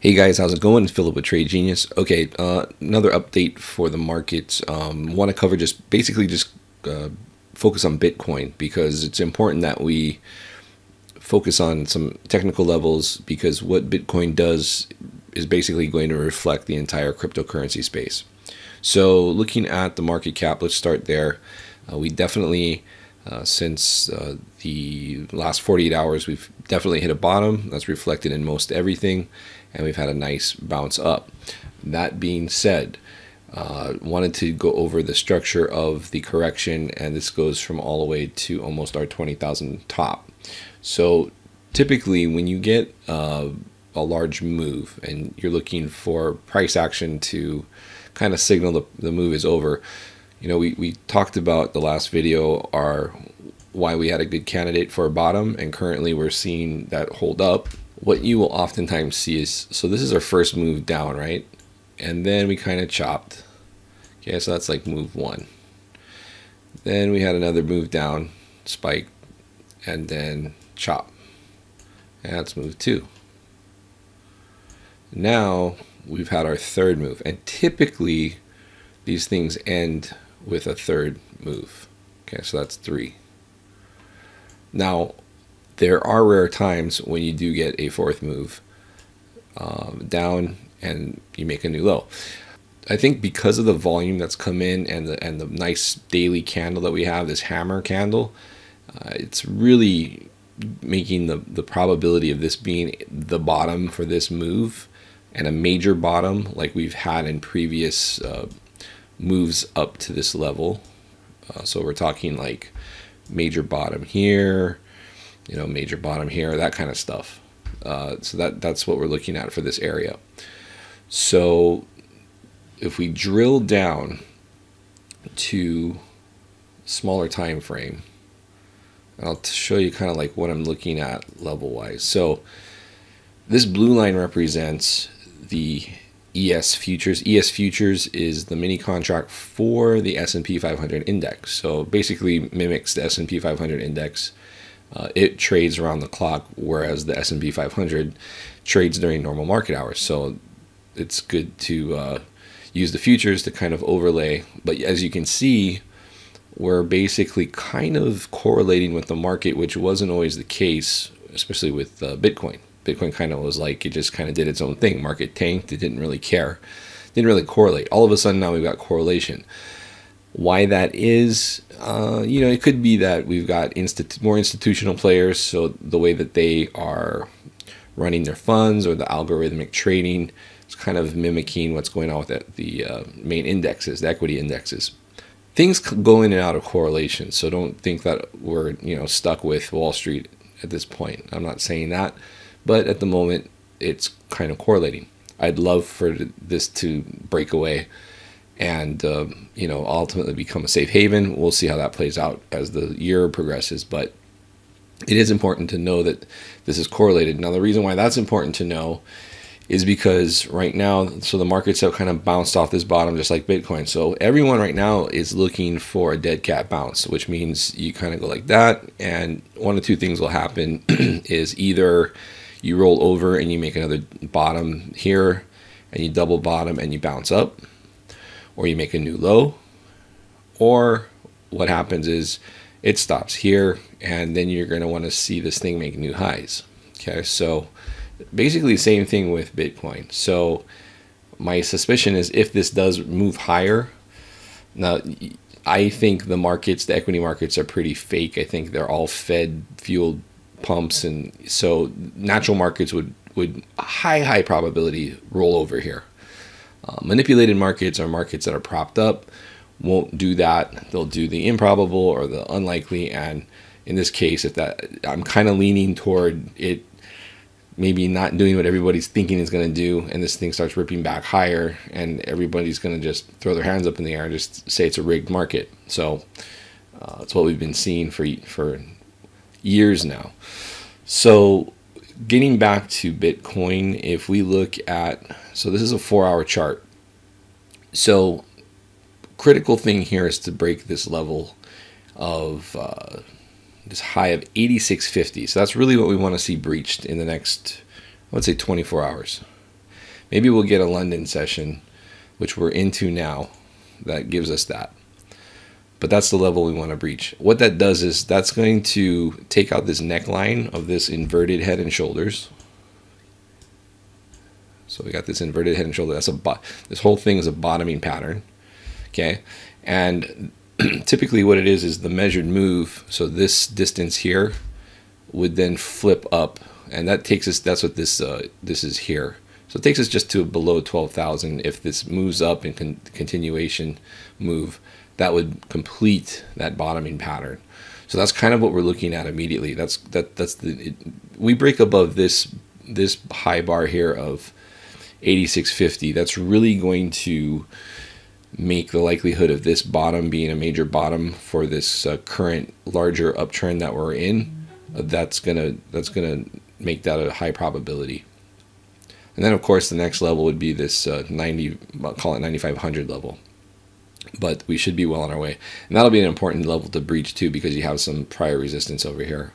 Hey guys, how's it going? It's Philip with Trade Genius. Okay, another update for the markets. Want to cover just focus on Bitcoin because it's important that we focus on some technical levels because what Bitcoin does is basically going to reflect the entire cryptocurrency space. So looking at the market cap, let's start there. We definitely, since the last 48 hours, we've definitely hit a bottom. That's reflected in most everything, and we've had a nice bounce up. That being said, wanted to go over the structure of the correction, and this goes from all the way to almost our 20,000 top. So typically when you get a large move and you're looking for price action to kind of signal the move is over, you know, we talked about the last video why we had a good candidate for a bottom, and currently we're seeing that hold up. What you will oftentimes see is, so this is our first move down, right? And then we kind of chopped. Okay, so that's like move one. Then we had another move down, spike, and then chop. And that's move two. Now we've had our third move, and typically these things end with a third move. Okay, so that's three. Now, there are rare times when you do get a fourth move down and you make a new low. I think because of the volume that's come in and the nice daily candle that we have, this hammer candle, it's really making the probability of this being the bottom for this move and a major bottom like we've had in previous moves up to this level. So we're talking like major bottom here, you know, major bottom here, that kind of stuff. So that's what we're looking at for this area. So if we drill down to smaller time frame, I'll show you kind of like what I'm looking at level wise. So this blue line represents the ES futures. ES futures is the mini contract for the S&P 500 index. So basically mimics the S&P 500 index. It trades around the clock, whereas the S&P 500 trades during normal market hours. So it's good to use the futures to kind of overlay. But as you can see, we're basically kind of correlating with the market, which wasn't always the case, especially with Bitcoin. Bitcoin kind of was like, it just kind of did its own thing. Market tanked. It didn't really care. Didn't really correlate. All of a sudden now we've got correlation. Why that is, you know, it could be that we've got more institutional players. So the way that they are running their funds or the algorithmic trading is kind of mimicking what's going on with the main indexes, the equity indexes. Things go in and out of correlation. So don't think that we're, you know, stuck with Wall Street at this point. I'm not saying that. But at the moment, it's kind of correlating. I'd love for this to break away and, you know, ultimately become a safe haven. We'll see how that plays out as the year progresses. But it is important to know that this is correlated. Now, the reason why that's important to know is because right now, so the markets have kind of bounced off this bottom just like Bitcoin. So everyone right now is looking for a dead cat bounce, which means you kind of go like that. And one of two things will happen is either you roll over and you make another bottom here and you double bottom and you bounce up, or you make a new low, or what happens is it stops here and then you're going to want to see this thing make new highs. Okay, so basically the same thing with Bitcoin. So my suspicion is if this does move higher, now I think the markets, the equity markets are pretty fake. I think they're all Fed fueled pumps, and so natural markets would high probability roll over here. Manipulated markets are markets that are propped up, won't do that. They'll do the improbable or the unlikely, and in this case, if that, I'm kind of leaning toward it maybe not doing what everybody's thinking is going to do, and this thing starts ripping back higher and everybody's going to just throw their hands up in the air and just say it's a rigged market. So it's what we've been seeing for years now. So getting back to Bitcoin, if we look at, so this is a 4-hour chart. So critical thing here is to break this level of this high of 86.50. So that's really what we want to see breached in the next, I would say 24 hours. Maybe we'll get a London session, which we're into now, that gives us that. But that's the level we want to breach. What that does is that's going to take out this neckline of this inverted head and shoulders. So we got this inverted head and shoulder. This whole thing is a bottoming pattern. Okay, and typically what it is the measured move. So this distance here would then flip up, and that takes us. That's what this is here. So it takes us just to below 12,000. If this moves up in continuation move, that would complete that bottoming pattern. So that's kind of what we're looking at immediately. We break above this high bar here of 8650. That's really going to make the likelihood of this bottom being a major bottom for this current larger uptrend that we're in. That's gonna make that a high probability. And then of course the next level would be this 90, I'll call it 9500 level. But we should be well on our way, and that'll be an important level to breach too, because you have some prior resistance over here.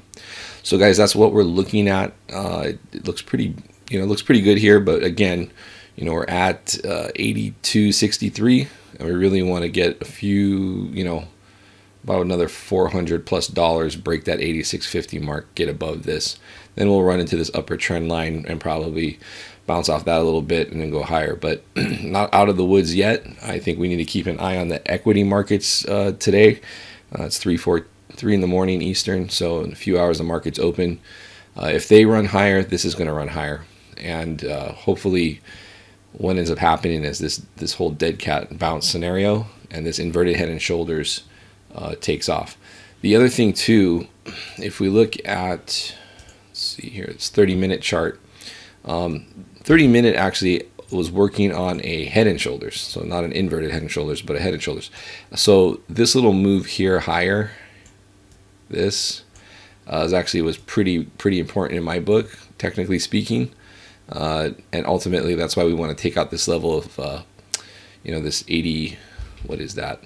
So guys, that's what we're looking at. It looks pretty, looks pretty good here. But again, we're at 82.63, and we really want to get a few, about another $400+ break that 86.50 mark, get above this. Then we'll run into this upper trend line and probably bounce off that a little bit and then go higher, but not out of the woods yet. I think we need to keep an eye on the equity markets today. It's 3 in the morning Eastern, so in a few hours the market's open. If they run higher, this is going to run higher, and hopefully what ends up happening is this whole dead cat bounce scenario and this inverted head and shoulders takes off. The other thing too, if we look at, let's see here, it's 30-minute chart. 30-minute actually was working on a head and shoulders, so not an inverted head and shoulders, but a head and shoulders. So this little move here higher, this was pretty important in my book, technically speaking, and ultimately that's why we want to take out this level of this 80. What is that?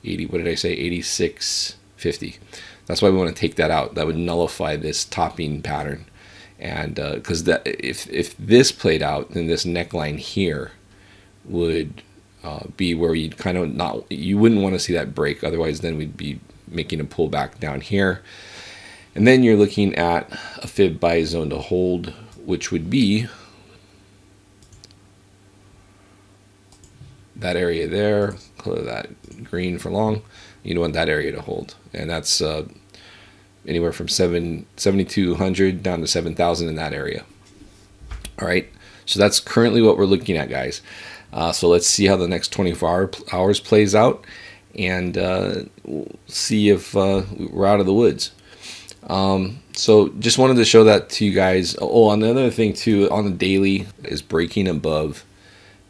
80. What did I say? 86.50. That's why we want to take that out. That would nullify this topping pattern. And because if this played out, then this neckline here would be where you'd kind of you wouldn't want to see that break. Otherwise, then we'd be making a pullback down here, and then you're looking at a fib buy zone to hold, which would be that area there. Color that green for long. You want that area to hold, and that's anywhere from 7,200 down to 7,000 in that area. All right, so that's currently what we're looking at, guys. So let's see how the next 24 hours plays out, and we'll see if we're out of the woods. So just wanted to show that to you guys. Oh, and another thing too, on the daily is breaking above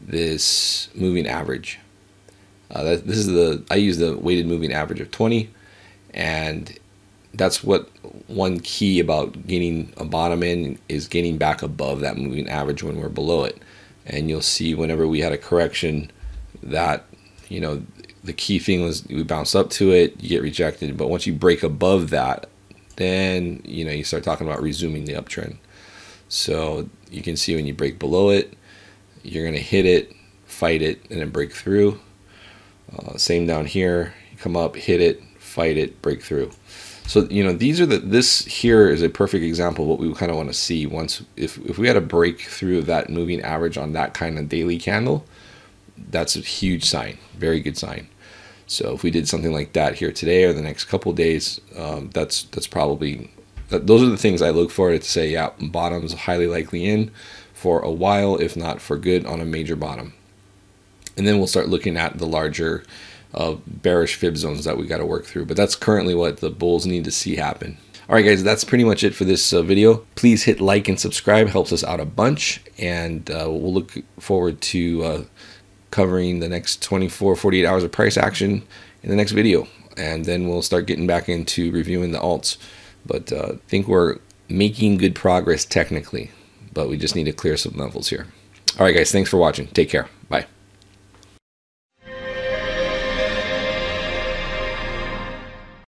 this moving average. I use the weighted moving average of 20, and that's what one key about getting a bottom in is getting back above that moving average when we're below it. And you'll see whenever we had a correction that, the key thing was we bounce up to it, you get rejected. But once you break above that, then, you start talking about resuming the uptrend. So you can see when you break below it, you're going to hit it, fight it, and then break through. Same down here, you come up, hit it, fight it, break through. So this here is a perfect example of what we kind of want to see. Once if we had a break through that moving average on that kind of daily candle, that's a huge sign, very good sign. So if we did something like that here today or the next couple of days, that's probably those are the things I look for to say, yeah, bottom's highly likely in for a while, if not for good, on a major bottom. And then we'll start looking at the larger bearish fib zones that we got to work through. But that's currently what the bulls need to see happen. All right, guys, that's pretty much it for this video. Please hit like and subscribe, helps us out a bunch. And we'll look forward to covering the next 48 hours of price action in the next video. And then we'll start getting back into reviewing the alts. But I think we're making good progress technically, but we just need to clear some levels here. All right, guys, thanks for watching. Take care. Bye.